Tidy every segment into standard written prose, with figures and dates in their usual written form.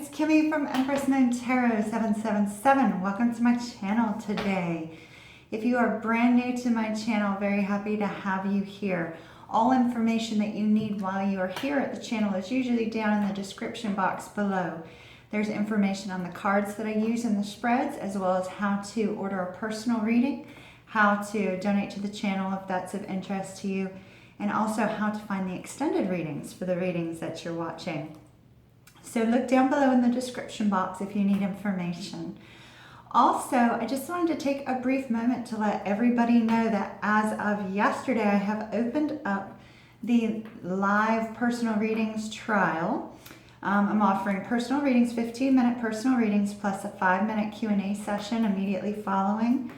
it's Kimmy from Empress Moon Tarot 777. Welcome to my channel today. If you are brand new to my channel, very happy to have you here. All information that you need while you are here at the channel is usually down in the description box below. There's information on the cards that I use in the spreads, as well as how to order a personal reading, how to donate to the channel if that's of interest to you, and also how to find the extended readings for the readings that you're watching. So look down below in the description box if you need information. Also, I just wanted to take a brief moment to let everybody know that as of yesterday, I have opened up the live personal readings trial. I'm offering personal readings, 15-minute personal readings, plus a 5-minute Q&A session immediately following.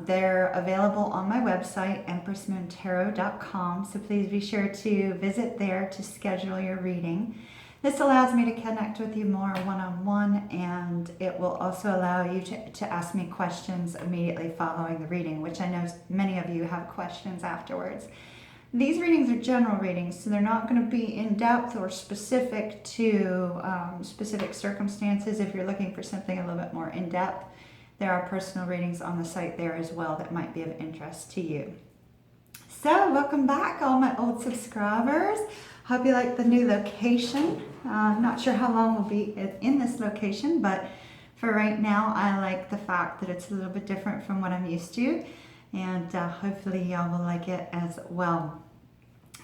They're available on my website, empressmoontarot.com, so please be sure to visit there to schedule your reading. This allows me to connect with you more one-on-one, and it will also allow you to ask me questions immediately following the reading, which I know many of you have questions afterwards. These readings are general readings, so they're not going to be in-depth or specific to specific circumstances. If you're looking for something a little bit more in-depth, there are personal readings on the site there as well that might be of interest to you. So welcome back, all my old subscribers. Hope you like the new location. I'm not sure how long we'll be in this location, but for right now, I like the fact that it's a little bit different from what I'm used to, and hopefully y'all will like it as well.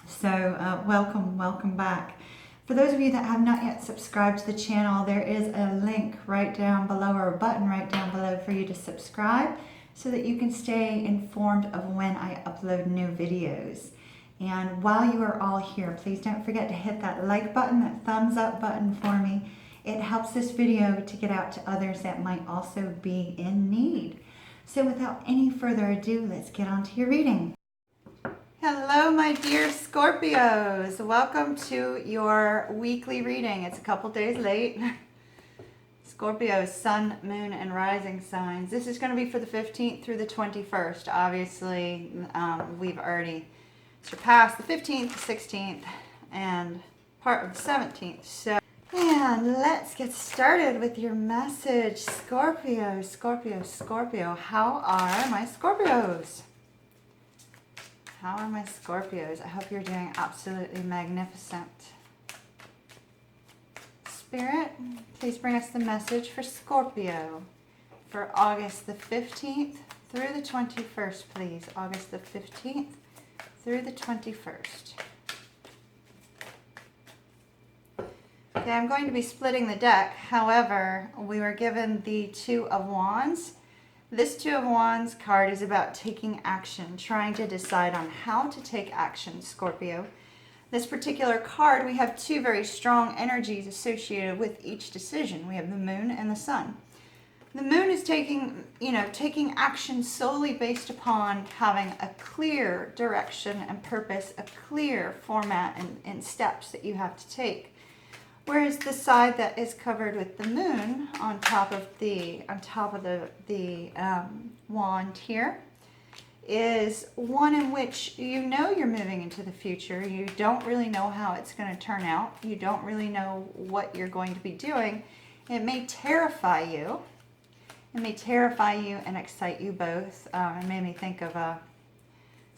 So welcome back. For those of you that have not yet subscribed to the channel, there is a link right down below, or a button right down below for you to subscribe so that you can stay informed of when I upload new videos. And while you are all here, please don't forget to hit that like button, that thumbs up button for me. It helps this video to get out to others that might also be in need. So without any further ado, let's get on to your reading. Hello, my dear Scorpios. Welcome to your weekly reading. It's a couple days late. Scorpio, Sun, Moon, and Rising signs. This is going to be for the 15th through the 21st. Obviously, we've already surpassed the 15th, the 16th, and part of the 17th. So, and let's get started with your message, Scorpio, Scorpio, Scorpio. How are my Scorpios? How are my Scorpios? I hope you're doing absolutely magnificent. Spirit, please bring us the message for Scorpio for August the 15th through the 21st, please. August the 15th through the 21st. Okay, I'm going to be splitting the deck. However, we were given the Two of Wands. This Two of Wands card is about taking action, trying to decide on how to take action, Scorpio. This particular card, we have two very strong energies associated with each decision. We have the Moon and the Sun. The Moon is taking action solely based upon having a clear direction and purpose, a clear format and steps that you have to take. Whereas the side that is covered with the Moon on top of the wand here is one in which you know you're moving into the future. You don't really know how it's going to turn out. You don't really know what you're going to be doing. It may terrify you. It may terrify you and excite you both. It made me think of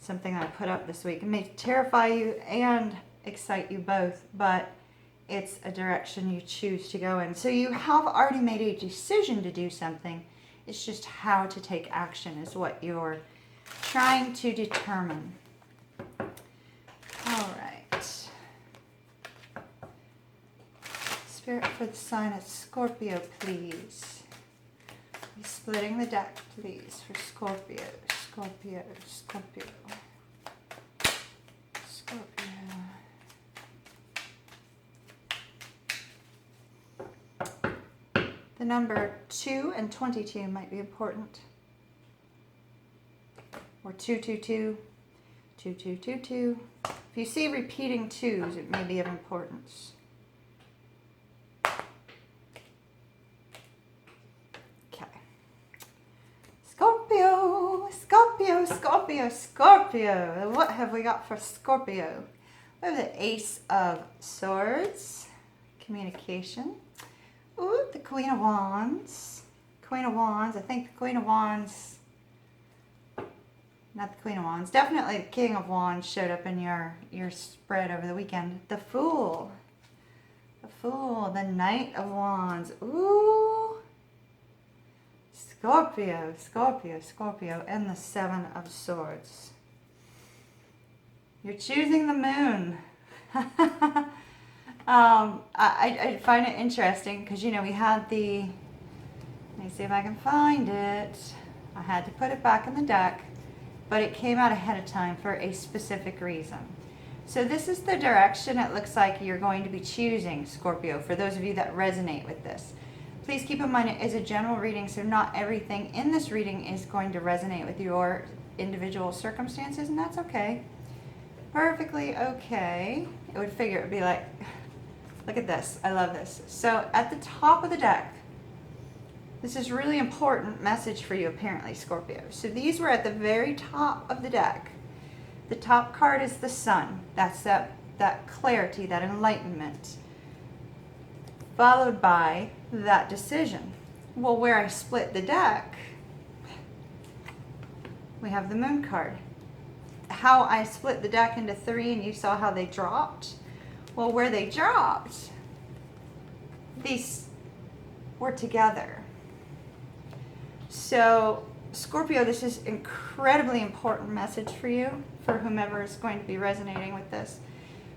something I put up this week. It may terrify you and excite you both, but it's a direction you choose to go in. So you have already made a decision to do something. It's just how to take action is what you're trying to determine. All right. Spirit for the sign of Scorpio, please. Be splitting the deck, please, for Scorpio, Scorpio, Scorpio, Scorpio. The number 2 and 22 might be important. Or 222, 2222. If you see repeating twos, it may be of importance. Okay. Scorpio, Scorpio, Scorpio, Scorpio. What have we got for Scorpio? We have the Ace of Swords, communication. Ooh, the Queen of Wands. Queen of Wands. I think the Queen of Wands, not the Queen of Wands, definitely the King of Wands showed up in your spread over the weekend. The Fool. The Fool. The Knight of Wands. Ooh. Scorpio, Scorpio, Scorpio. And the Seven of Swords. You're choosing the moon. I find it interesting because, you know, we had the, let me see if I can find it. I had to put it back in the deck, but it came out ahead of time for a specific reason. So this is the direction it looks like you're going to be choosing, Scorpio, for those of you that resonate with this. Please keep in mind it is a general reading, so not everything in this reading is going to resonate with your individual circumstances, and that's okay. Perfectly okay. I would figure it would be like, look at this. I love this. So at the top of the deck, this is really important message for you apparently, Scorpio. So these were at the very top of the deck. The top card is the Sun. That's that clarity, that enlightenment. Followed by that decision. Well, where I split the deck, we have the Moon card. How I split the deck into three and you saw how they dropped. Well, where they dropped, these were together. So, Scorpio, this is incredibly important message for you, for whomever is going to be resonating with this.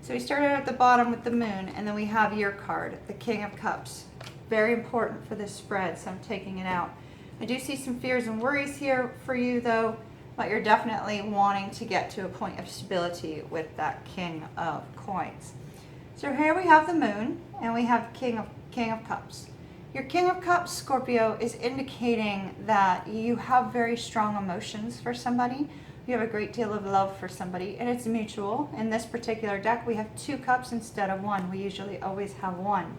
So we started at the bottom with the Moon, and then we have your card, the King of Cups. Very important for this spread, so I'm taking it out. I do see some fears and worries here for you, though, but you're definitely wanting to get to a point of stability with that King of Coins. So here we have the Moon, and we have King of Cups. Your King of Cups, Scorpio, is indicating that you have very strong emotions for somebody. You have a great deal of love for somebody, and it's mutual. In this particular deck, we have 2 cups instead of 1. We usually always have 1.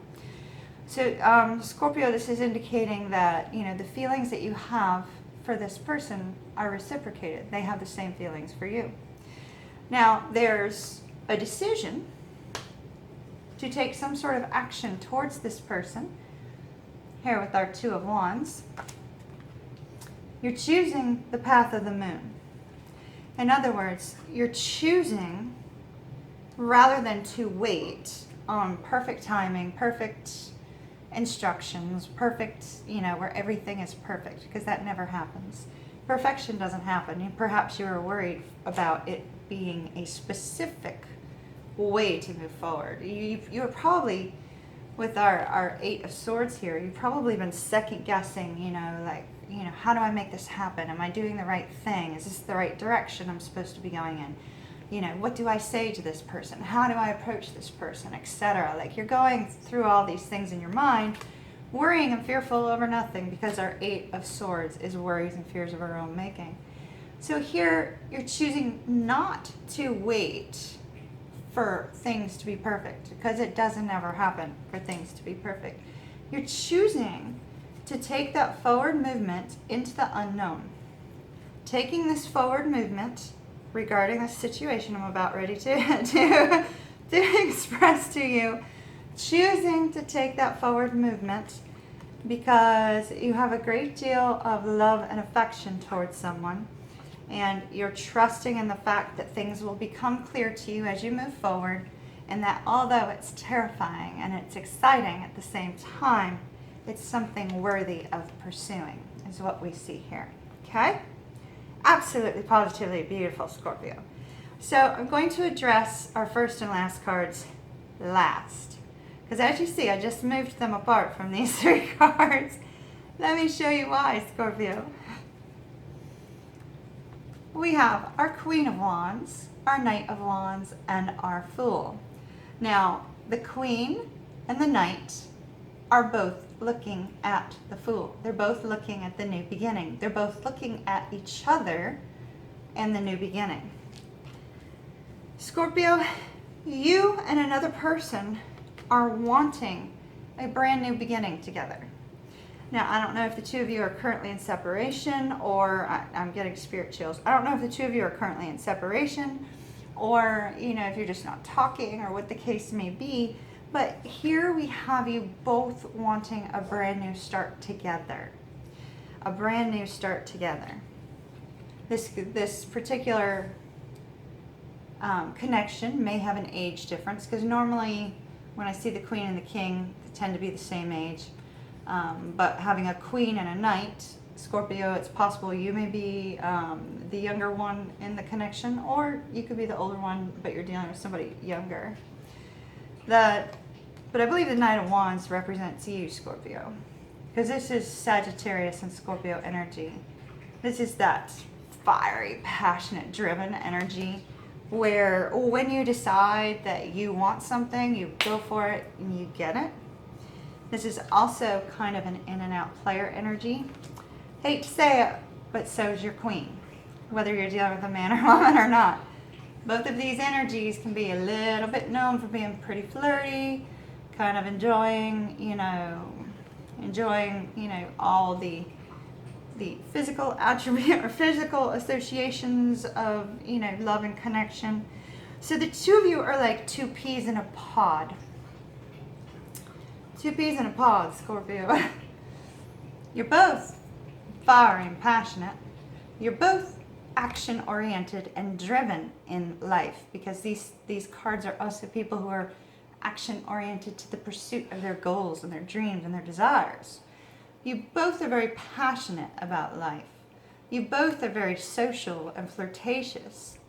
So, Scorpio, this is indicating that, you know, the feelings that you have for this person are reciprocated. They have the same feelings for you. Now, there's a decision to take some sort of action towards this person. Here with our 2 of Wands. You're choosing the path of the Moon. In other words, you're choosing, rather than to wait on perfect timing, perfect instructions, perfect, you know, where everything is perfect, because that never happens. Perfection doesn't happen. Perhaps you were worried about it being a specific way to move forward. You were probably, with our 8 of Swords here, you've probably been second guessing, you know, like, you know, how do I make this happen? Am I doing the right thing? Is this the right direction I'm supposed to be going in? You know, what do I say to this person? How do I approach this person, etc.? Like, you're going through all these things in your mind, worrying and fearful over nothing, because our 8 of Swords is worries and fears of our own making. So here, you're choosing not to wait for things to be perfect, because it doesn't ever happen for things to be perfect. You're choosing to take that forward movement into the unknown. Taking this forward movement regarding a situation I'm about ready to express to you, choosing to take that forward movement because you have a great deal of love and affection towards someone, and you're trusting in the fact that things will become clear to you as you move forward, and that although it's terrifying and it's exciting at the same time, it's something worthy of pursuing, is what we see here. Okay? Absolutely, positively beautiful, Scorpio. So I'm going to address our first and last cards last, because as you see, I just moved them apart from these 3 cards. Let me show you why, Scorpio. We have our Queen of Wands, our Knight of Wands, and our Fool. Now, the Queen and the Knight are both looking at the Fool. They're both looking at the new beginning. They're both looking at each other and the new beginning. Scorpio, you and another person are wanting a brand new beginning together. Now, I don't know if the 2 of you are currently in separation, or I'm getting spirit chills. I don't know if the 2 of you are currently in separation, or, you know, if you're just not talking, or what the case may be. But here we have you both wanting a brand new start together. A brand new start together. This particular connection may have an age difference, because normally when I see the Queen and the King, they tend to be the same age. But having a Queen and a Knight, Scorpio, it's possible you may be the younger one in the connection, or you could be the older one, but you're dealing with somebody younger. But I believe the Knight of Wands represents you, Scorpio, because this is Sagittarius and Scorpio energy. This is that fiery, passionate, driven energy where when you decide that you want something, you go for it and you get it. This is also kind of an in and out player energy. Hate to say it, but so is your Queen, whether you're dealing with a man or woman or not. Both of these energies can be a little bit known for being pretty flirty, kind of enjoying, all the physical attribute or physical associations of, love and connection. So the two of you are like two peas in a pod. Two peas in a pod, Scorpio. You're both fiery and passionate. You're both action-oriented and driven in life, because these cards are also people who are action-oriented to the pursuit of their goals and their dreams and their desires. You both are very passionate about life. You both are very social and flirtatious.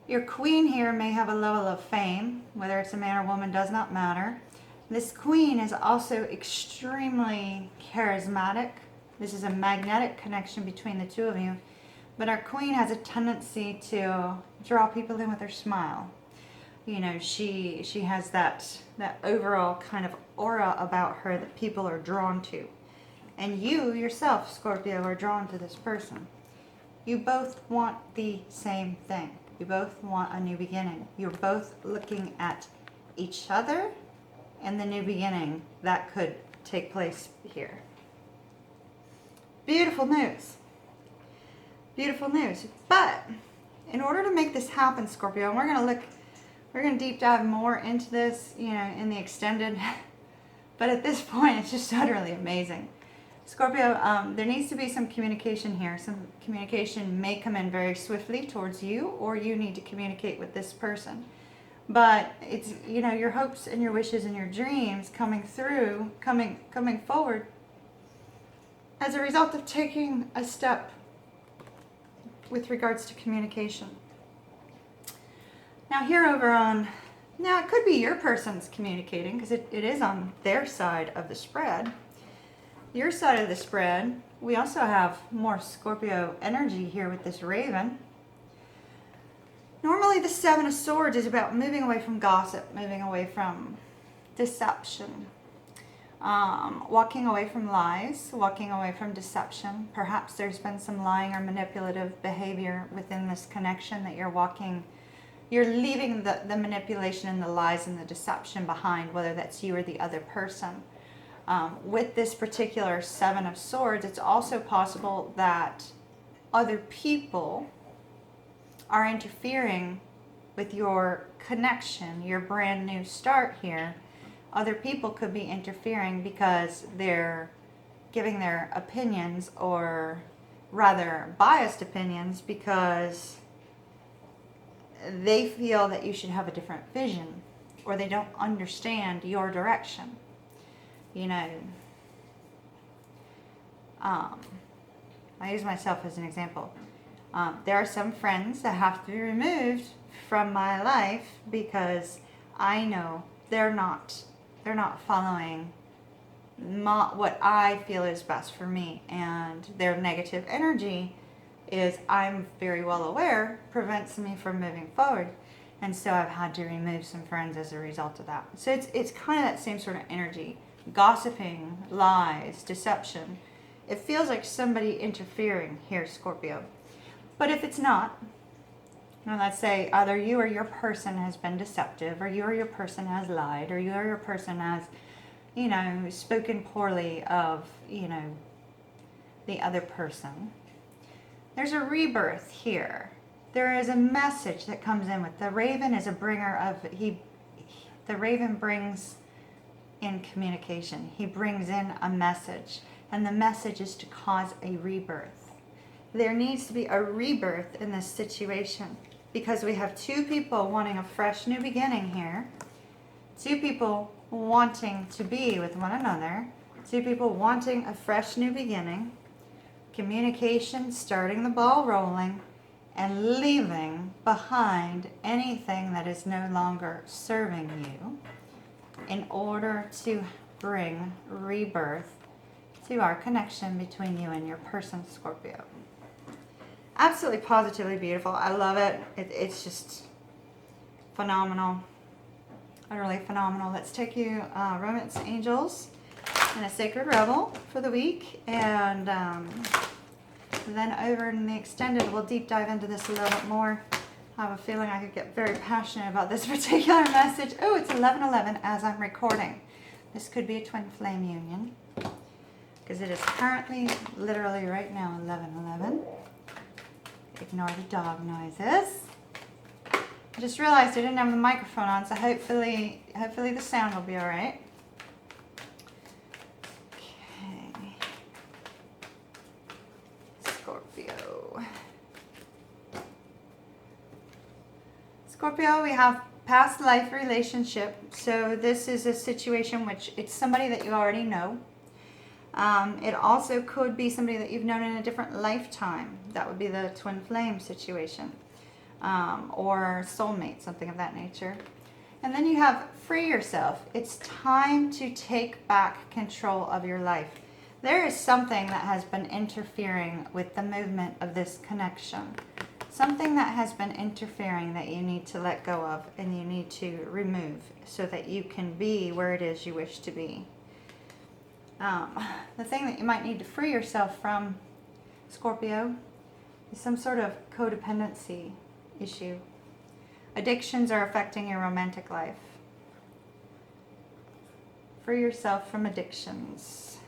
Your Queen here may have a level of fame, whether it's a man or woman does not matter. This Queen is also extremely charismatic. This is a magnetic connection between the two of you. But our Queen has a tendency to draw people in with her smile. She has that overall kind of aura about her that people are drawn to. And you yourself, Scorpio, are drawn to this person. You both want the same thing. You both want a new beginning. You're both looking at each other and the new beginning that could take place here. Beautiful news. Beautiful news. But in order to make this happen, Scorpio, and we're going to deep dive more into this, in the extended, but at this point, it's just utterly amazing. Scorpio, there needs to be some communication here. Some communication may come in very swiftly towards you, or you need to communicate with this person. But it's, your hopes and your wishes and your dreams coming forward as a result of taking a step with regards to communication. Now it could be your person's communicating, because it is on their side of the spread. Your side of the spread, we also have more Scorpio energy here with this Raven. Normally the Seven of Swords is about moving away from gossip, moving away from deception, walking away from lies, walking away from deception. Perhaps there's been some lying or manipulative behavior within this connection that you're leaving the manipulation and the lies and the deception behind, whether that's you or the other person. With this particular Seven of Swords, it's also possible that other people are interfering with your connection, your brand new start here. Other people could be interfering because they're giving their opinions, or rather biased opinions, because they feel that you should have a different vision, or they don't understand your direction. I use myself as an example. There are some friends that have to be removed from my life because I know they're not following what I feel is best for me, and their negative energy is, I'm very well aware, prevents me from moving forward. And so I've had to remove some friends as a result of that. So it's kind of that same sort of energy. Gossiping, lies, deception. It feels like somebody interfering here, Scorpio. But if it's not, let's say either you or your person has been deceptive, or you or your person has lied, or you or your person has, spoken poorly of, the other person. There's a rebirth here. There is a message that comes in with the Raven is a bringer of, the the raven brings in communication. He brings in a message, and the message is to cause a rebirth. There needs to be a rebirth in this situation because we have two people wanting a fresh new beginning here, two people wanting to be with one another, two people wanting a fresh new beginning, communication, starting the ball rolling, and leaving behind anything that is no longer serving you in order to bring rebirth to our connection between you and your person, Scorpio. Absolutely positively beautiful. I love it. It's just phenomenal. Utterly phenomenal. Let's take you Romance Angels and a Sacred Rebel for the week. And then over in the extended, we'll deep dive into this a little bit more. I have a feeling I could get very passionate about this particular message. Oh, it's 11:11 as I'm recording. This could be a twin flame union because it is currently, literally right now, 11:11. Ignore the dog noises. I just realized I didn't have the microphone on, so hopefully the sound will be all right. Okay. Scorpio. Scorpio, we have past life relationship. So this is a situation which it's somebody that you already know. It also could be somebody that you've known in a different lifetime. That would be the twin flame situation. Or soulmate, something of that nature. And then you have free yourself. It's time to take back control of your life. There is something that has been interfering with the movement of this connection. Something that has been interfering that you need to let go of and you need to remove so that you can be where it is you wish to be. The thing that you might need to free yourself from, Scorpio, is some sort of codependency issue. Addictions are affecting your romantic life. Free yourself from addictions.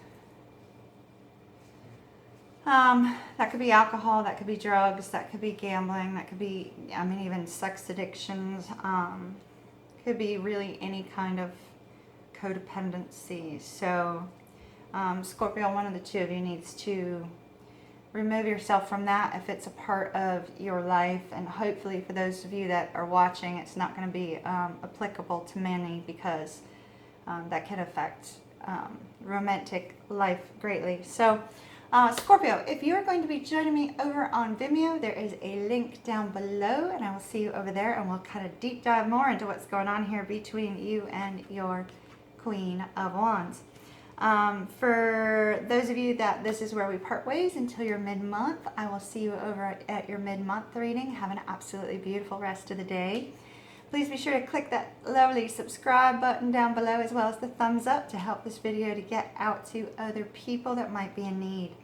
That could be alcohol, that could be drugs, that could be gambling, that could be, even sex addictions. Could be really any kind of codependency. So, Scorpio, one of the two of you needs to remove yourself from that if it's a part of your life. And hopefully for those of you that are watching, it's not going to be applicable to many because that can affect romantic life greatly. So, Scorpio, if you're going to be joining me over on Vimeo, there is a link down below, and I will see you over there, and we'll kind of deep dive more into what's going on here between you and your Queen of Wands. For those of you that this is where we part ways until your mid-month, I will see you over at your mid-month reading. Have an absolutely beautiful rest of the day. Please be sure to click that lovely subscribe button down below as well as the thumbs up to help this video to get out to other people that might be in need.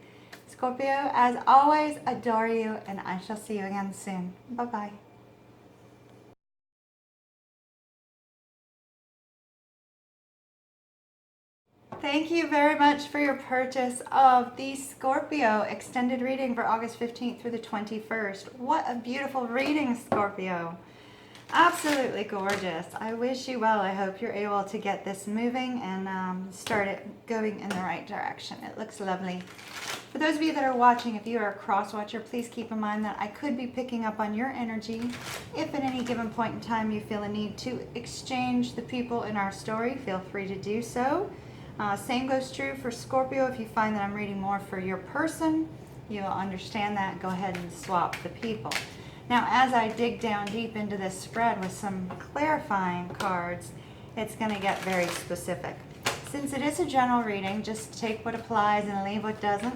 Scorpio, as always, adore you, and I shall see you again soon. Bye-bye. Thank you very much for your purchase of the Scorpio extended reading for August 15th through the 21st. What a beautiful reading, Scorpio. Absolutely gorgeous. I wish you well. I hope you're able to get this moving and start it going in the right direction. It looks lovely. For those of you that are watching, if you are a cross watcher, please keep in mind that I could be picking up on your energy. If at any given point in time you feel a need to exchange the people in our story, feel free to do so. Same goes true for Scorpio. If you find that I'm reading more for your person, you'll understand that. Go ahead and swap the people. Now, as I dig down deep into this spread with some clarifying cards, it's going to get very specific. Since it is a general reading, just take what applies and leave what doesn't.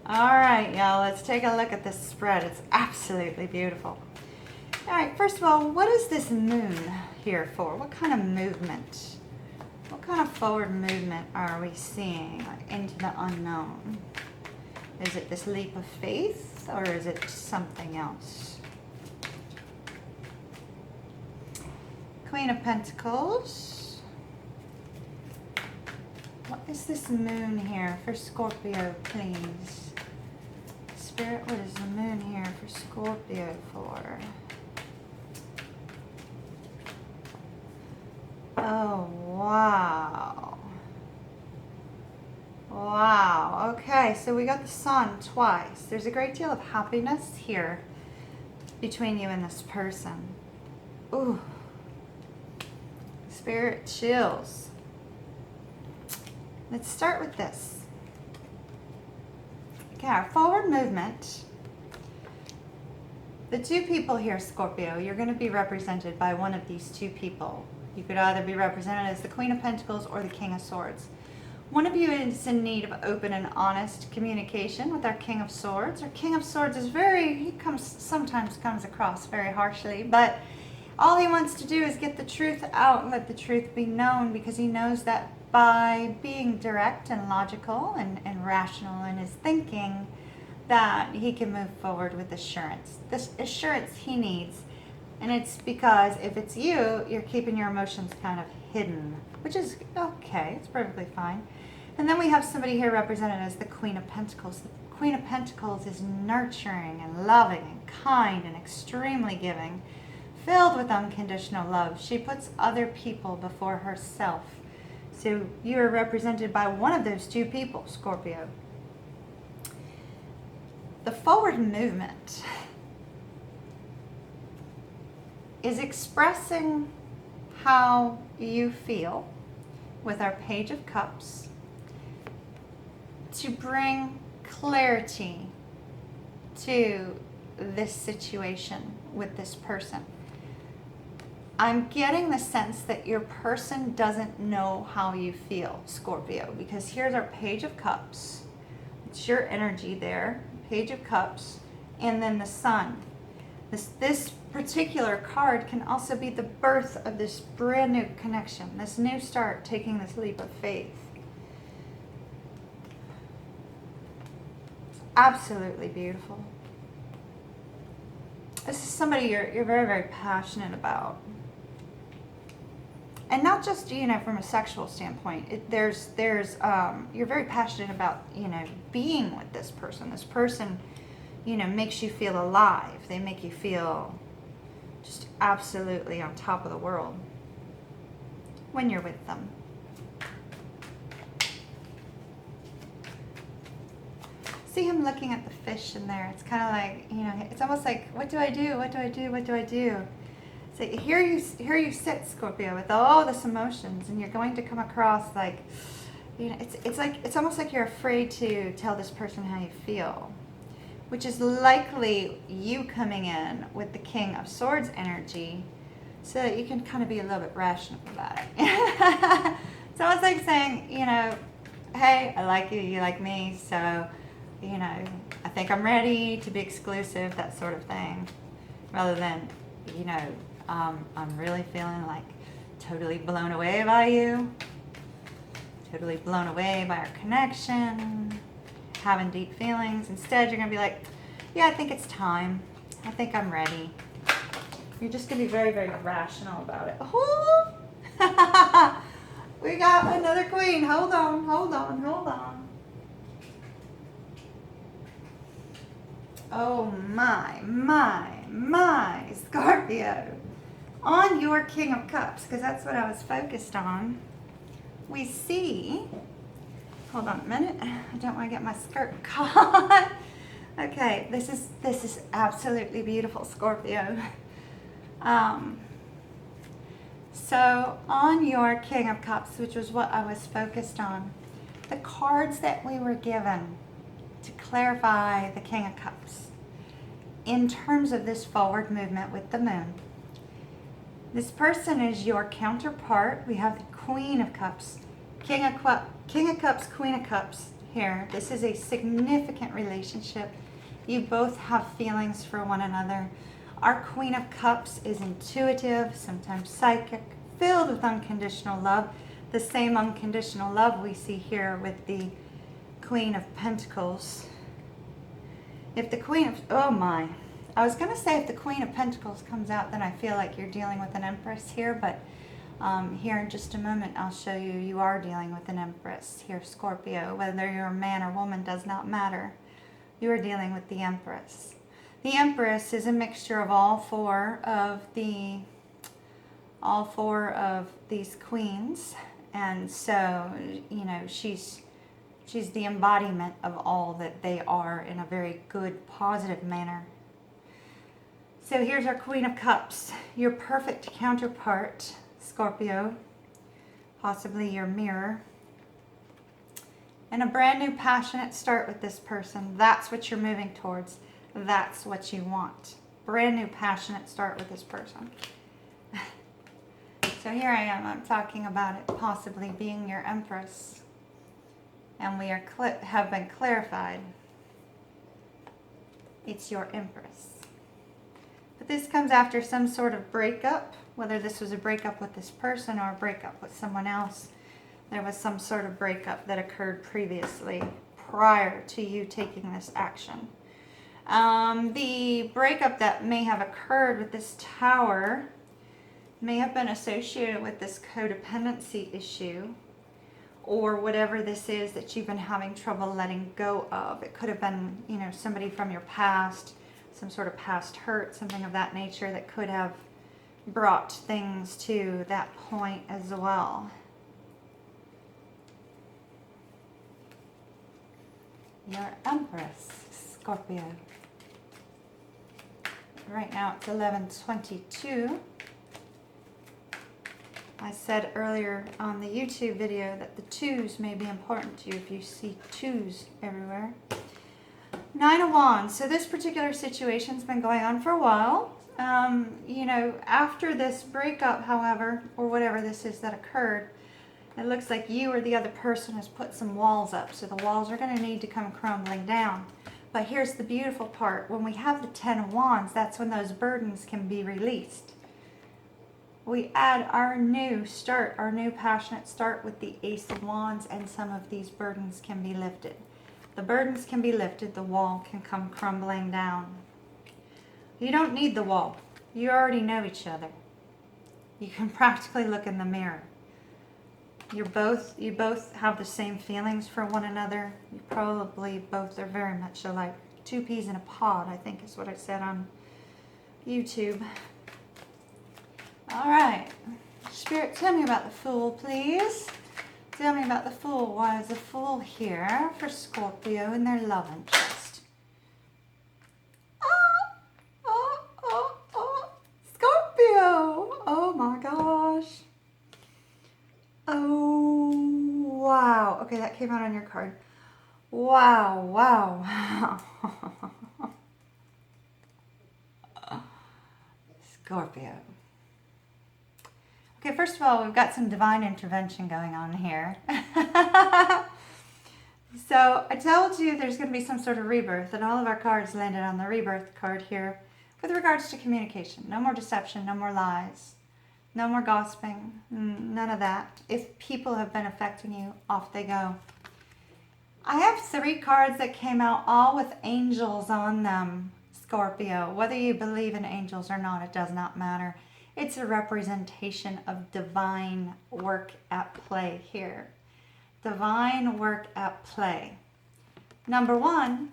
All right, y'all, let's take a look at this spread. It's absolutely beautiful. All right, first of all, what is this moon here for? What kind of movement? What kind of forward movement are we seeing into the unknown? Is it this leap of faith, or is it something else? Queen of Pentacles. What is this moon here for Scorpio, please? Spirit, what is the moon here for Scorpio for? so we got the Sun twice. There's a great deal of happiness here between you and this person. Ooh. Spirit chills. Let's start with this. Okay, our forward movement. The two people here, Scorpio, you're going to be represented by one of these two people. You could either be represented as the Queen of Pentacles or the King of Swords. One of you is in need of open and honest communication with our King of Swords. Our King of Swords is sometimes comes across very harshly, but all he wants to do is get the truth out and let the truth be known, because he knows that by being direct and logical and rational in his thinking, that he can move forward with assurance. This assurance he needs. And it's because if it's you, you're keeping your emotions kind of hidden, which is okay. It's perfectly fine. And then we have somebody here represented as the Queen of Pentacles. The Queen of Pentacles is nurturing and loving and kind and extremely giving, filled with unconditional love. She puts other people before herself. So you are represented by one of those two people, Scorpio. The forward movement is expressing how you feel with our Page of Cups to bring clarity to this situation with this person. I'm getting the sense that your person doesn't know how you feel, Scorpio, because here's our Page of Cups. It's your energy there. Page of Cups, and then the Sun. This particular card can also be the birth of this brand new connection, this new start, taking this leap of faith. It's absolutely beautiful. This is somebody you're very, very passionate about. And not just, from a sexual standpoint. You're very passionate about, being with this person. This person, makes you feel alive. They make you feel just absolutely on top of the world when you're with them. See him looking at the fish in there. It's kind of like, it's almost like, what do I do? What do I do? What do I do? So here you sit, Scorpio, with all this emotions, and you're going to come across like, it's almost like you're afraid to tell this person how you feel, which is likely you coming in with the King of Swords energy, so that you can kind of be a little bit rational about it. It's almost like saying, hey, I like you, you like me, so, I think I'm ready to be exclusive, that sort of thing, rather than, I'm really feeling like totally blown away by you, totally blown away by our connection, having deep feelings. Instead, you're going to be like, yeah, I think it's time. I think I'm ready. You're just going to be very, very rational about it. Oh! We got another queen. Hold on, hold on, hold on. Oh my, Scorpio. On your King of Cups, because that's what I was focused on, we see, hold on a minute, I don't want to get my skirt caught. Okay, this is absolutely beautiful, Scorpio. So on your King of Cups, which was what I was focused on, the cards that we were given to clarify the King of Cups in terms of this forward movement with the Moon. This person is your counterpart. We have the Queen of Cups, King of Cups, Queen of Cups here. This is a significant relationship. You both have feelings for one another. Our Queen of Cups is intuitive, sometimes psychic, filled with unconditional love. The same unconditional love we see here with the Queen of Pentacles. If the Queen of, oh my, I was going to say if the Queen of Pentacles comes out, then I feel like you're dealing with an Empress here, but here in just a moment I'll show you, you are dealing with an Empress here, Scorpio. Whether you're a man or woman does not matter. You are dealing with the Empress. The Empress is a mixture of all four of these queens, and so, she's She's the embodiment of all that they are in a very good, positive manner. So here's our Queen of Cups, your perfect counterpart, Scorpio, possibly your mirror. And a brand new passionate start with this person. That's what you're moving towards. That's what you want. Brand new passionate start with this person. So here I am, I'm talking about it possibly being your Empress. And we have been clarified. It's your Empress. But this comes after some sort of breakup, whether this was a breakup with this person or a breakup with someone else. There was some sort of breakup that occurred previously, prior to you taking this action. The breakup that may have occurred with this Tower may have been associated with this codependency issue, or whatever this is that you've been having trouble letting go of. It could have been, you know, somebody from your past, some sort of past hurt, something of that nature that could have brought things to that point as well. Your Empress, Scorpio. Right now it's 11:22. I said earlier on the YouTube video that the twos may be important to you if you see twos everywhere. 9 of Wands. So this particular situation's been going on for a while. You know, after this breakup, however, or whatever this is that occurred, it looks like you or the other person has put some walls up. So the walls are going to need to come crumbling down. But here's the beautiful part. When we have the 10 of Wands, that's when those burdens can be released. We add our new start, our new passionate start with the Ace of Wands, and some of these burdens can be lifted. The burdens can be lifted, the wall can come crumbling down. You don't need the wall. You already know each other. You can practically look in the mirror. You both have the same feelings for one another. You probably both are very much alike. 2 peas in a pod, I think is what I said on YouTube. All right. Spirit, tell me about the Fool, please. Tell me about the Fool. Why is the Fool here for Scorpio in their love interest? Scorpio! Oh my gosh. Oh, wow. Okay, that came out on your card. Wow, wow. Scorpio. Okay, first of all, we've got some divine intervention going on here. So I told you there's going to be some sort of rebirth, and all of our cards landed on the rebirth card here with regards to communication. No more deception, no more lies, no more gossiping, none of that. If people have been affecting you, off they go. I have 3 cards that came out, all with angels on them, Scorpio. Whether you believe in angels or not, it does not matter. It's a representation of divine work at play here. Divine work at play. Number one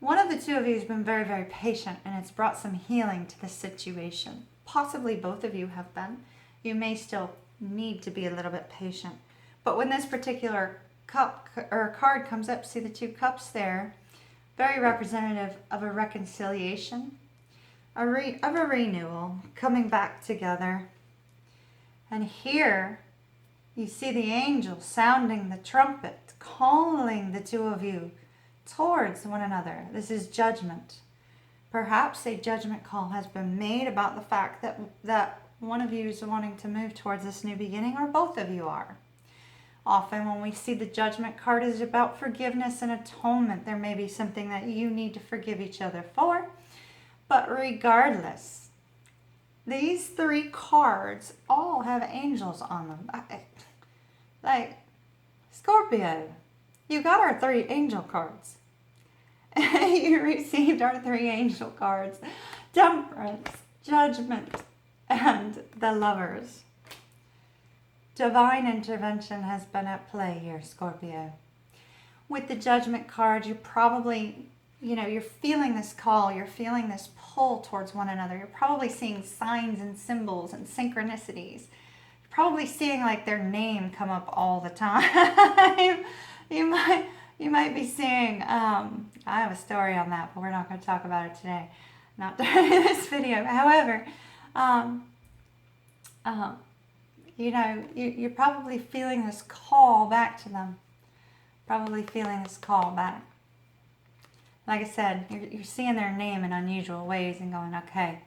of the 2 of you has been very, very patient, and it's brought some healing to the situation. Possibly both of you have been. You may still need to be a little bit patient. But when this particular cup or card comes up, see the 2 cups there, very representative of a reconciliation, of a renewal, coming back together. And here you see the angel sounding the trumpet, calling the 2 of you towards one another. This is judgment. Perhaps a judgment call has been made about the fact that one of you is wanting to move towards this new beginning, or both of you are. Often when we see the judgment card is about forgiveness and atonement, there may be something that you need to forgive each other for. But regardless, these 3 cards all have angels on them. Like, Scorpio, you got our 3 angel cards. You received our 3 angel cards. Temperance, Judgment, and the Lovers. Divine intervention has been at play here, Scorpio. With the Judgment card, you probably, you're feeling this call, you're feeling this pull towards one another. You're probably seeing signs and symbols and synchronicities. You're probably seeing like their name come up all the time. you might be seeing, I have a story on that, but we're not going to talk about it today. Not during this video. However, you know, you're probably feeling this call back to them. Probably feeling this call back. Like I said, you're seeing their name in unusual ways and going, okay.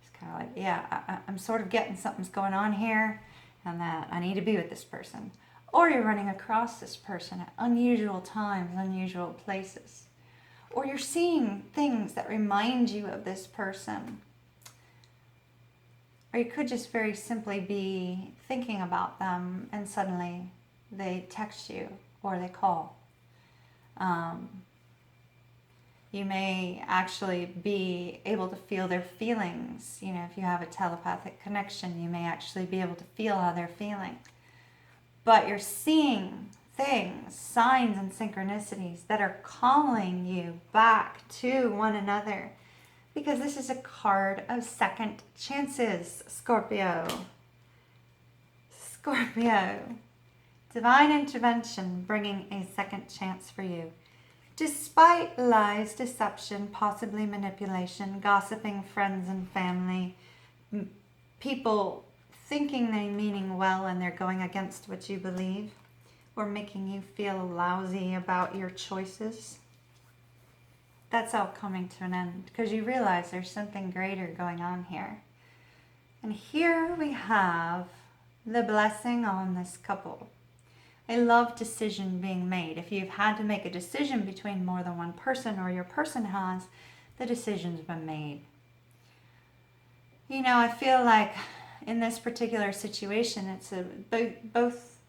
It's kind of like, yeah, I'm sort of getting something's going on here and that I need to be with this person. Or you're running across this person at unusual times, unusual places. Or you're seeing things that remind you of this person. Or you could just very simply be thinking about them and suddenly they text you or they call. You may actually be able to feel their feelings. You know, if you have a telepathic connection, you may actually be able to feel how they're feeling. But you're seeing things, signs and synchronicities that are calling you back to one another. Because this is a card of second chances, Scorpio. Scorpio. Divine intervention bringing a second chance for you. Despite lies, deception, possibly manipulation, gossiping friends and family, people thinking they're meaning well and they're going against what you believe, or making you feel lousy about your choices, that's all coming to an end because you realize there's something greater going on here. And here we have the blessing on this couple. A love decision being made. If you've had to make a decision between more than one person or your person has, the decision's been made. You know, I feel like in this particular situation, it's both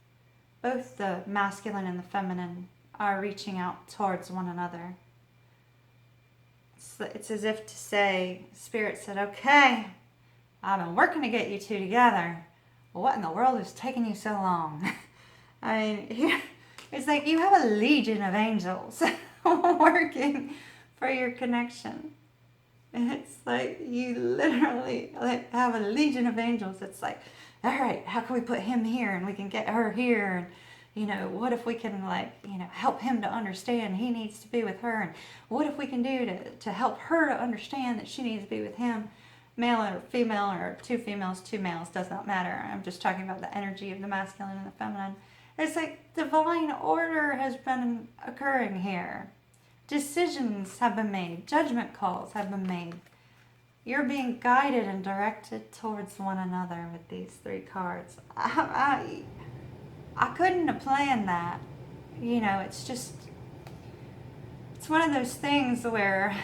the masculine and the feminine are reaching out towards one another. It's as if to say, Spirit said, okay, I've been working to get you two together. What in the world is taking you so long? I mean, it's like you have a legion of angels working for your connection. It's like you literally have a legion of angels. It's like, all right, how can we put him here and we can get her here? And, you know, what if we can, like, you know, help him to understand he needs to be with her? And what if we can do to help her to understand that she needs to be with him? Male or female or two females, two males, does not matter. I'm just talking about the energy of the masculine and the feminine. It's like divine order has been occurring here. Decisions have been made. Judgment calls have been made. You're being guided and directed towards one another with these three cards. I couldn't have planned that. You know, it's just, it's one of those things where,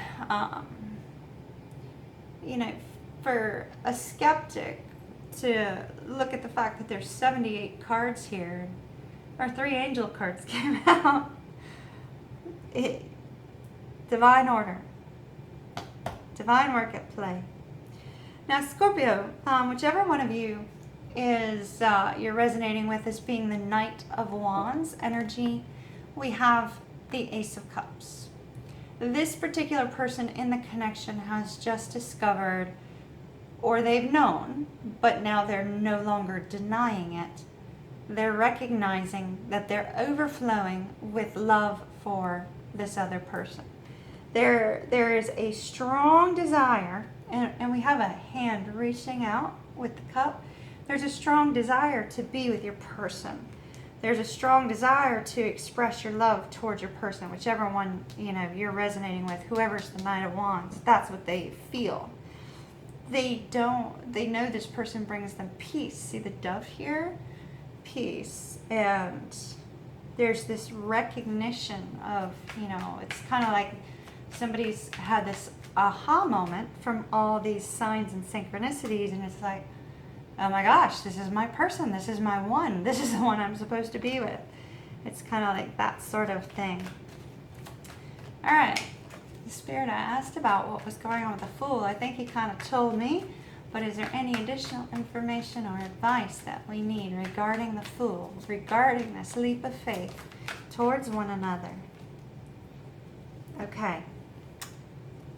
you know, for a skeptic to look at the fact that there's 78 cards here, or 3 angel cards came out. Divine order. Divine work at play. Now, Scorpio, whichever one of you is you're resonating with as being the Knight of Wands energy, we have the Ace of Cups. This particular person in the connection has just discovered, or they've known, but now they're no longer denying it. They're recognizing that they're overflowing with love for this other person. There is a strong desire, and we have a hand reaching out with the cup. There's a strong desire to be with your person. There's a strong desire to express your love towards your person, whichever one, you know, you're resonating with, whoever's the Knight of Wands, that's what they feel. They know this person brings them peace. See the dove here? Peace. And there's this recognition of, you know, it's kind of like somebody's had this aha moment from all these signs and synchronicities, and it's like, oh my gosh, this is my person, this is my one, this is the one I'm supposed to be with. It's kind of like that sort of thing. All right, the Spirit, I asked about what was going on with the Fool. I think he kind of told me, but is there any additional information or advice that we need regarding the Fool, regarding this leap of faith towards one another? Okay.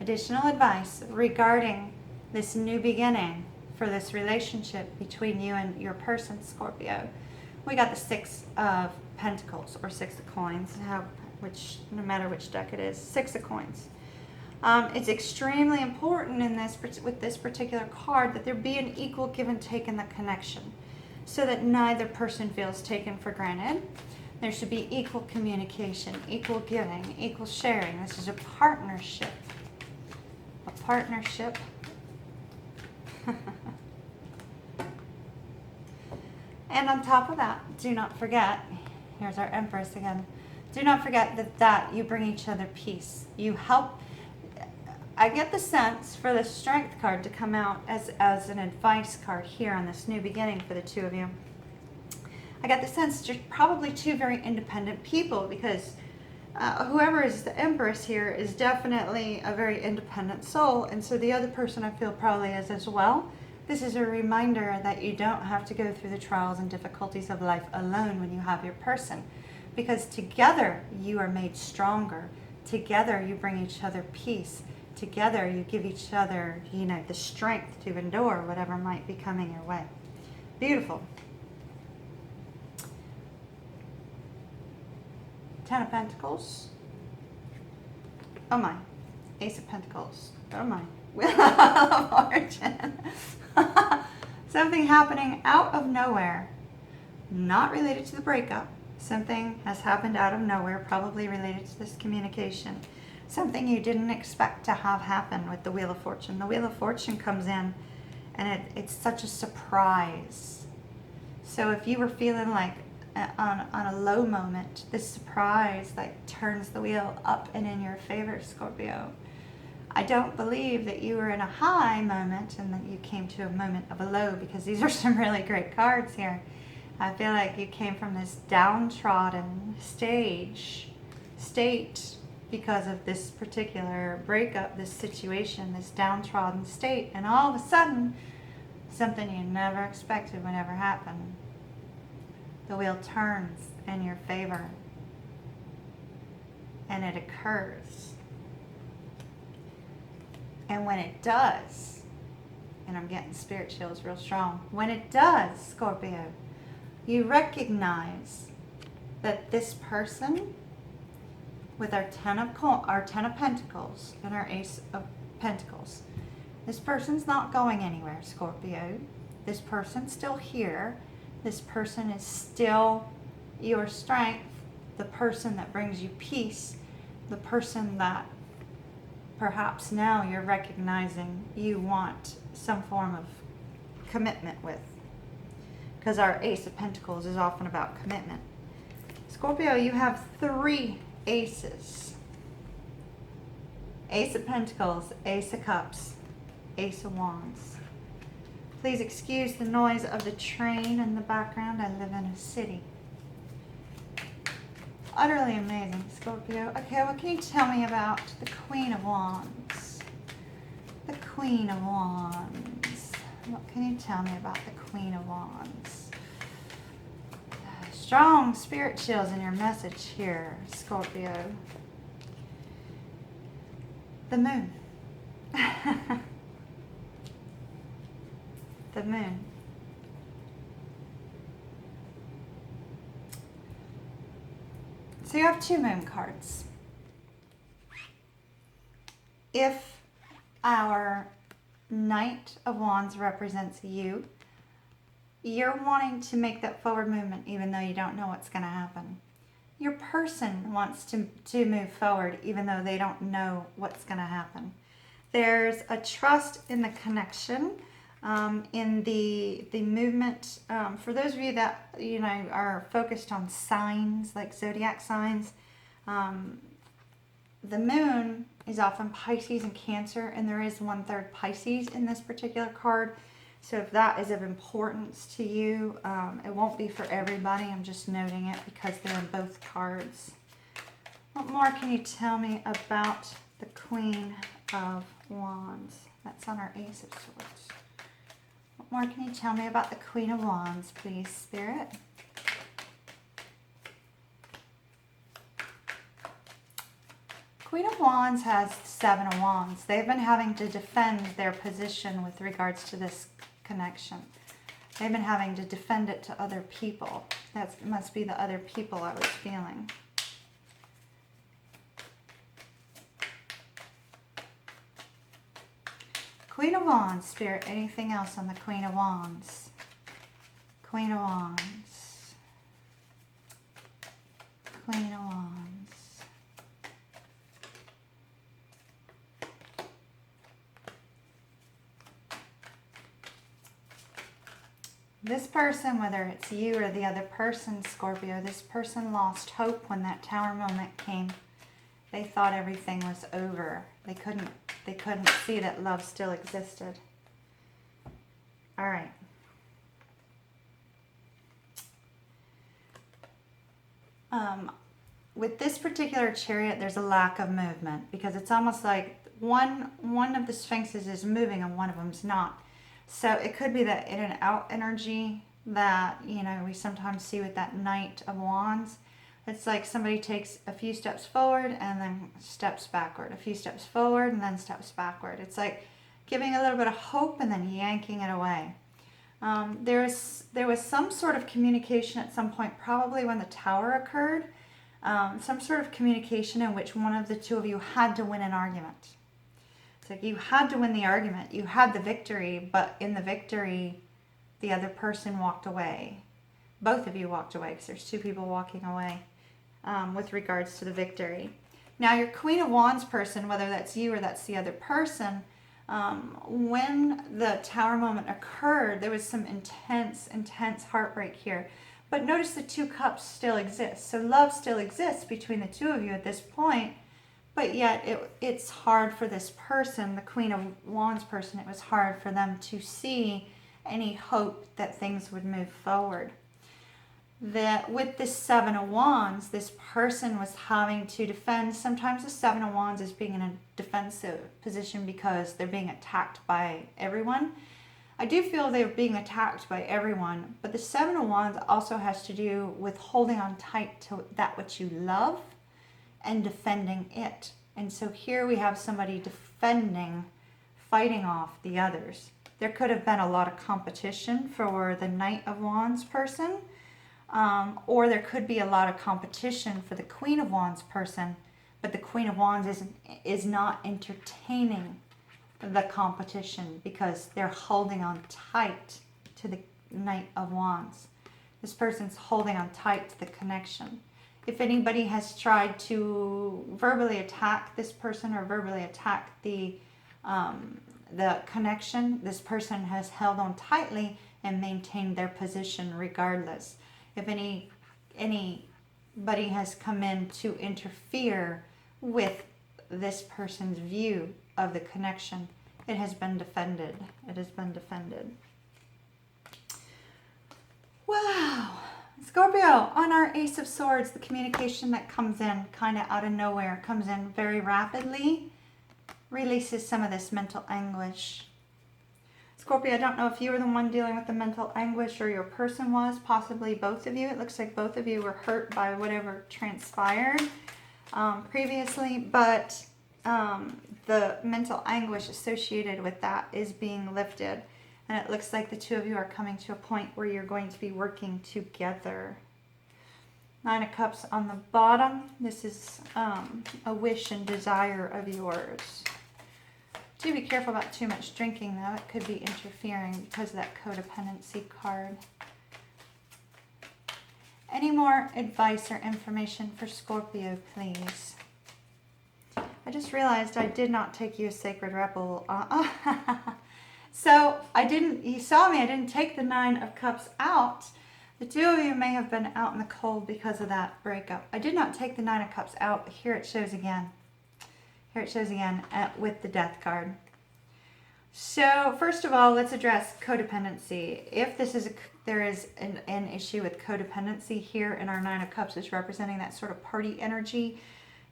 Additional advice regarding this new beginning for this relationship between you and your person, Scorpio. We got the Six of Pentacles, or Six of Coins, no matter which deck it is, Six of Coins. It's extremely important in with this particular card that there be an equal give and take in the connection, so that neither person feels taken for granted. There should be equal communication, equal giving, equal sharing. This is a partnership. A partnership. And on top of that, do not forget, here's our Empress again, do not forget that you bring each other peace. You help. I get the sense for the Strength card to come out as an advice card here on this new beginning for the two of you. I got the sense you're probably two very independent people, because whoever is the Empress here is definitely a very independent soul, and so the other person I feel probably is as well. This is a reminder that you don't have to go through the trials and difficulties of life alone when you have your person, because together you are made stronger. Together you bring each other peace. Together you give each other, the strength to endure whatever might be coming your way. Beautiful. Ten of Pentacles. Oh my. Ace of Pentacles. Oh my. Wheel of Fortune. Something happening out of nowhere. Not related to the breakup. Something has happened out of nowhere, probably related to this communication. Something you didn't expect to have happen with the Wheel of Fortune. The Wheel of Fortune comes in and it's such a surprise. So if you were feeling like on a low moment, this surprise turns the wheel up and in your favor, Scorpio. I don't believe that you were in a high moment and that you came to a moment of a low, because these are some really great cards here. I feel like you came from this downtrodden state because of this particular breakup, this situation, this downtrodden state, and all of a sudden, something you never expected would ever happen. The wheel turns in your favor, and it occurs. And when it does, and I'm getting spirit chills real strong, when it does, Scorpio, you recognize that this person, with our Ten of Pentacles and our Ace of Pentacles, this person's not going anywhere, Scorpio. This person's still here. This person is still your strength, the person that brings you peace, the person that perhaps now you're recognizing you want some form of commitment with. Because our Ace of Pentacles is often about commitment. Scorpio, you have 3 aces. Ace of Pentacles, Ace of Cups, Ace of Wands. Please excuse the noise of the train in the background. I live in a city. Utterly amazing, Scorpio. Okay, what can you tell me about the Queen of Wands? The Queen of Wands. What can you tell me about the Queen of Wands? Strong spirit chills in your message here, Scorpio. The Moon. The Moon. So you have 2 Moon cards. If our Knight of Wands represents you, you're wanting to make that forward movement even though you don't know what's going to happen. Your person wants to move forward even though they don't know what's going to happen. There's a trust in the connection, in the movement. For those of you that are focused on signs, like zodiac signs, the Moon is often Pisces and Cancer, and there is 1/3 Pisces in this particular card. So if that is of importance to you, it won't be for everybody. I'm just noting it because they're in both cards. What more can you tell me about the Queen of Wands? That's on our Ace of Swords. What more can you tell me about the Queen of Wands, please, Spirit? Queen of Wands has 7 of Wands. They've been having to defend their position with regards to this connection. They've been having to defend it to other people. That must be the other people I was feeling. Queen of Wands, Spirit. Anything else on the Queen of Wands? Queen of Wands. Queen of Wands. This person, whether it's you or the other person, Scorpio, this person lost hope when that Tower moment came. They thought everything was over. They couldn't see that love still existed. All right. With this particular Chariot, there's a lack of movement because it's almost like one of the Sphinxes is moving and one of them's not. So it could be that in and out energy that, you know, we sometimes see with that Knight of Wands. It's like somebody takes a few steps forward and then steps backward, a few steps forward and then steps backward. It's like giving a little bit of hope and then yanking it away. There was some sort of communication at some point, probably when the Tower occurred, some sort of communication in which one of the two of you had to win an argument. It's like you had to win the argument. You had the victory, but in the victory, the other person walked away. Both of you walked away because there's two people walking away with regards to the victory. Now, your Queen of Wands person, whether that's you or that's the other person, when the Tower moment occurred, there was some intense heartbreak here. But notice the two cups still exist. So love still exists between the two of you at this point. But yet it's hard for this person, the Queen of Wands person, it was hard for them to see any hope that things would move forward. That with this Seven of Wands, this person was having to defend. Sometimes the Seven of Wands is being in a defensive position because they're being attacked by everyone. I do feel they're being attacked by everyone, but the Seven of Wands also has to do with holding on tight to that which you love and defending it. And so here we have somebody defending, fighting off the others. There could have been a lot of competition for the Knight of Wands person, or there could be a lot of competition for the Queen of Wands person, but the Queen of Wands is not entertaining the competition because they're holding on tight to the Knight of Wands. This person's holding on tight to the connection. If anybody has tried to verbally attack this person or verbally attack the connection, this person has held on tightly and maintained their position regardless. If anybody has come in to interfere with this person's view of the connection, it has been defended. It has been defended. Wow. Scorpio, on our Ace of Swords, the communication that comes in kind of out of nowhere, comes in very rapidly, releases some of this mental anguish. Scorpio, I don't know if you were the one dealing with the mental anguish or your person was, possibly both of you. It looks like both of you were hurt by whatever transpired previously, but the mental anguish associated with that is being lifted. And it looks like the two of you are coming to a point where you're going to be working together. Nine of Cups on the bottom. This is a wish and desire of yours. Do be careful about too much drinking, though. It could be interfering because of that codependency card. Any more advice or information for Scorpio, please? I just realized I did not take you as Sacred Rebel. So you saw me, I didn't take the Nine of Cups out. The two of you may have been out in the cold because of that breakup. I did not take the Nine of Cups out, but here it shows again. Here it shows again with the Death card. So first of all, let's address codependency. If there is an issue with codependency here in our Nine of Cups, it's representing that sort of party energy.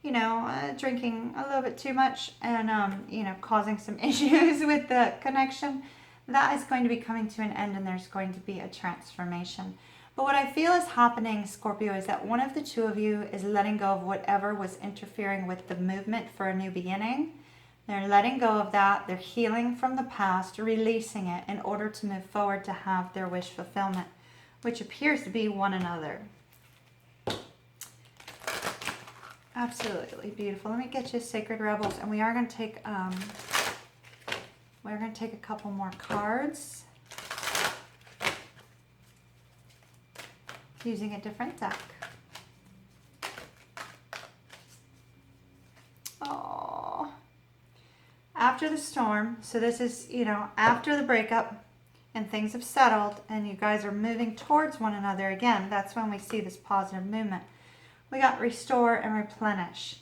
You know, drinking a little bit too much and, you know, causing some issues with the connection. That is going to be coming to an end and there's going to be a transformation. But what I feel is happening, Scorpio, is that one of the two of you is letting go of whatever was interfering with the movement for a new beginning. They're letting go of that. They're healing from the past, releasing it in order to move forward to have their wish fulfillment, which appears to be one another. Absolutely beautiful. Let me get you Sacred Rebels, and we are going to take a couple more cards using a different deck. Oh, after the storm. So this is, you know, after the breakup and things have settled and you guys are moving towards one another again. That's when we see this positive movement. We got restore and replenish.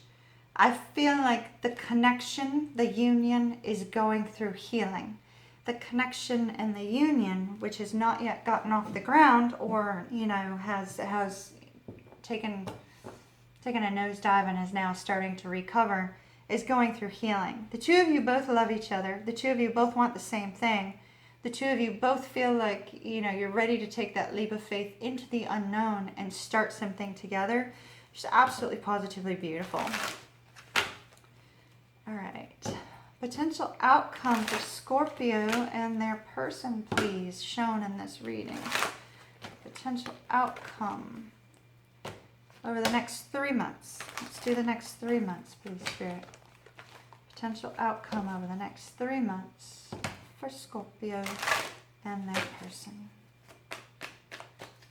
I feel like the connection, the union is going through healing. The connection and the union, which has not yet gotten off the ground or, you know, has taken a nosedive and is now starting to recover, is going through healing. The two of you both love each other. The two of you both want the same thing. The two of you both feel like, you know, you're ready to take that leap of faith into the unknown and start something together. Just absolutely positively beautiful. All right. Potential outcome for Scorpio and their person, please, shown in this reading. Potential outcome over the next 3 months. Let's do the next 3 months, please, Spirit. Potential outcome over the next 3 months for Scorpio and their person.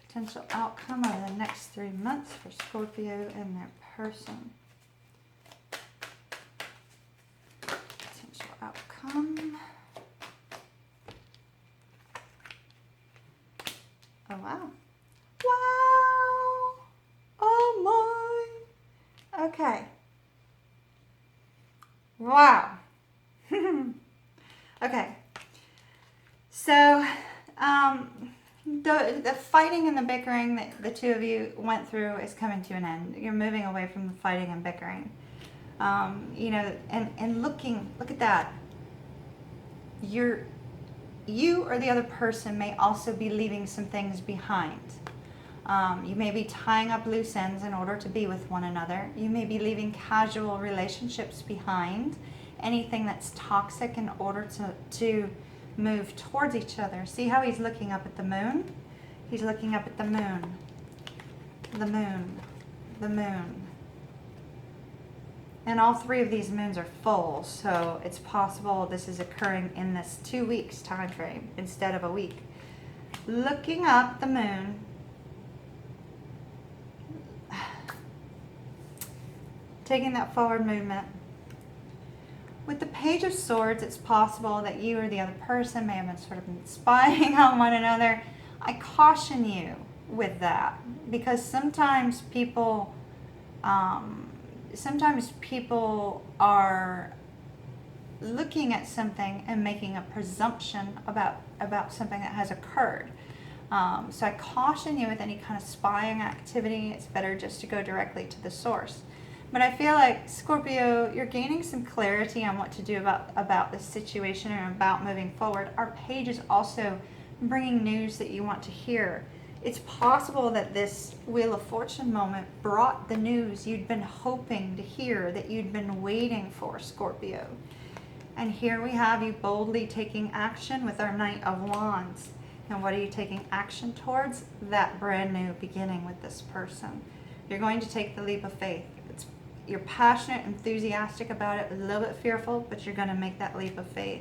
Potential outcome over the next 3 months for Scorpio and their person. Potential outcome. Oh, wow. Wow. Oh, my. Okay. Wow. Okay. So, the fighting and the bickering that the two of you went through is coming to an end. You're moving away from the fighting and bickering. You know, and look at that. You or the other person may also be leaving some things behind. You may be tying up loose ends in order to be with one another. You may be leaving casual relationships behind. Anything that's toxic in order to move towards each other. See how he's looking up at the moon? He's looking up at the moon. The moon. The moon. And all three of these moons are full, so it's possible this is occurring in this 2 weeks time frame instead of a week. Looking up the moon. Taking that forward movement. With the Page of Swords, it's possible that you or the other person may have been sort of spying on one another. I caution you with that because sometimes people are looking at something and making a presumption about something that has occurred. So I caution you with any kind of spying activity. It's better just to go directly to the source. But I feel like, Scorpio, you're gaining some clarity on what to do about this situation and about moving forward. Our page is also bringing news that you want to hear. It's possible that this Wheel of Fortune moment brought the news you'd been hoping to hear, that you'd been waiting for, Scorpio. And here we have you boldly taking action with our Knight of Wands. And what are you taking action towards? That brand new beginning with this person. You're going to take the leap of faith. You're passionate, enthusiastic about it, a little bit fearful, but you're going to make that leap of faith.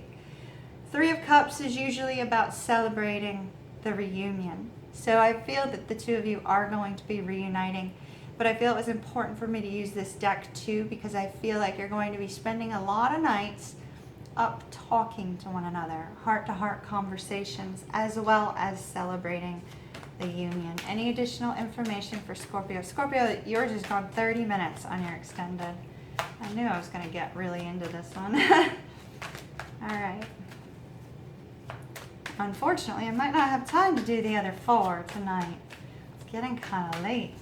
3 of Cups is usually about celebrating the reunion. So I feel that the two of you are going to be reuniting, but I feel it was important for me to use this deck too because I feel like you're going to be spending a lot of nights up talking to one another, heart-to-heart conversations, as well as celebrating the union. Any additional information for Scorpio? Scorpio, yours has gone 30 minutes on your extended. I knew I was going to get really into this one. All right. Unfortunately, I might not have time to do the other 4 tonight. It's getting kind of late.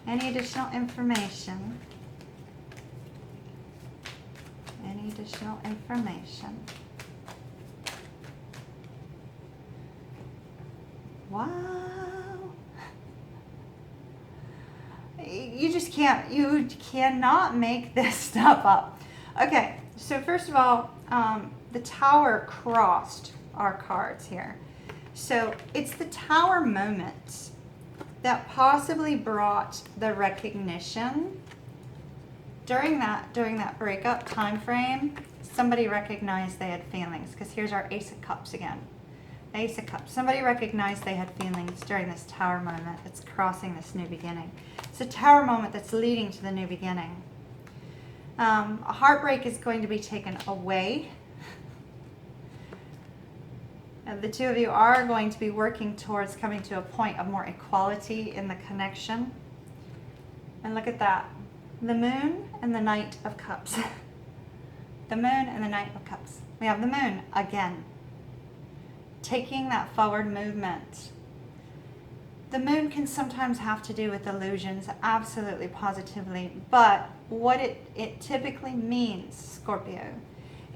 Any additional information? Any additional information? Wow. You just can't, you cannot make this stuff up. Okay, so first of all, the Tower crossed our cards here. So it's the Tower moment that possibly brought the recognition during that breakup time frame. Somebody recognized they had feelings, because here's our Ace of Cups again. Ace of Cups. Somebody recognized they had feelings during this Tower moment that's crossing this new beginning. It's a Tower moment that's leading to the new beginning. A heartbreak is going to be taken away. And the two of you are going to be working towards coming to a point of more equality in the connection. And look at that. The Moon and the Knight of Cups. The Moon and the Knight of Cups. We have the Moon again, taking that forward movement. The Moon can sometimes have to do with illusions, absolutely, positively, but what it typically means, Scorpio,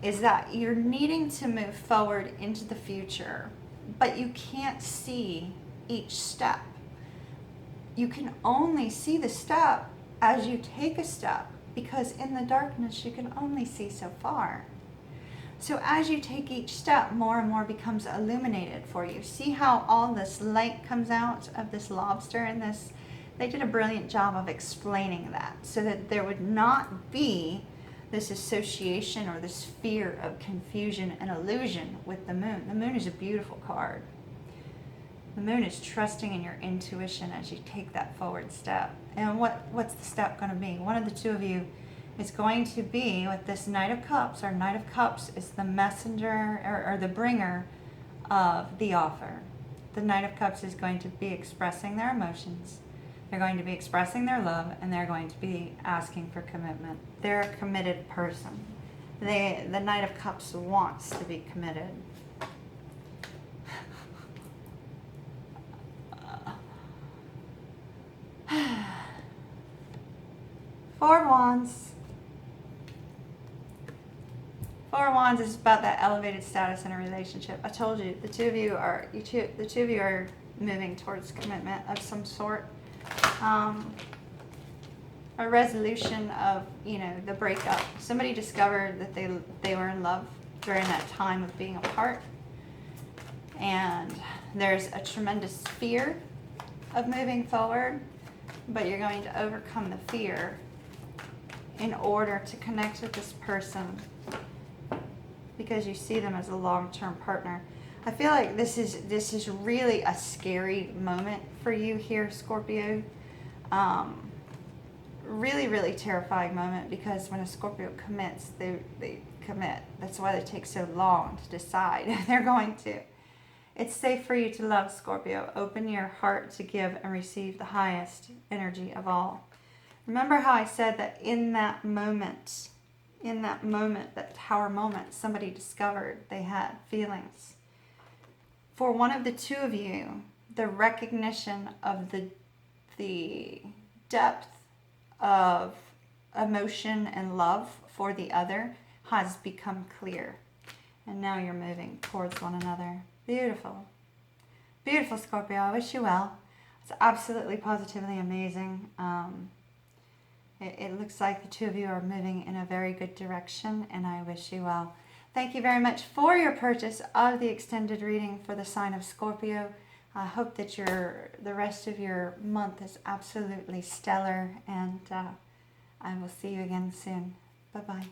is that you're needing to move forward into the future, but you can't see each step. You can only see the step as you take a step, because in the darkness you can only see so far. So as you take each step, more and more becomes illuminated for you. See how all this light comes out of this lobster and this? They did a brilliant job of explaining that so that there would not be this association or this fear of confusion and illusion with the Moon. The Moon is a beautiful card. The Moon is trusting in your intuition as you take that forward step. And what's the step going to be? One of the two of you is going to be with this Knight of Cups. Our Knight of Cups is the messenger or the bringer of the offer. The Knight of Cups is going to be expressing their emotions. They're going to be expressing their love, and they're going to be asking for commitment. They're a committed person. The Knight of Cups wants to be committed. Four of Wands. Four of Wands is about that elevated status in a relationship. I told you, the two of you are moving towards commitment of some sort. A resolution of, the breakup. Somebody discovered that they were in love during that time of being apart. And there's a tremendous fear of moving forward, but you're going to overcome the fear in order to connect with this person, because you see them as a long-term partner. I feel like this is really a scary moment for you here, Scorpio. Really, really terrifying moment, because when a Scorpio commits, they commit. That's why they take so long to decide if they're going to. It's safe for you to love, Scorpio. Open your heart to give and receive the highest energy of all. Remember how I said that in that moment, that Tower moment, somebody discovered they had feelings. For one of the two of you, the recognition of the depth of emotion and love for the other has become clear. And now you're moving towards one another. Beautiful. Beautiful, Scorpio. I wish you well. It's absolutely, positively amazing. It looks like the two of you are moving in a very good direction, and I wish you well. Thank you very much for your purchase of the extended reading for the sign of Scorpio. I hope that the rest of your month is absolutely stellar, and I will see you again soon. Bye-bye.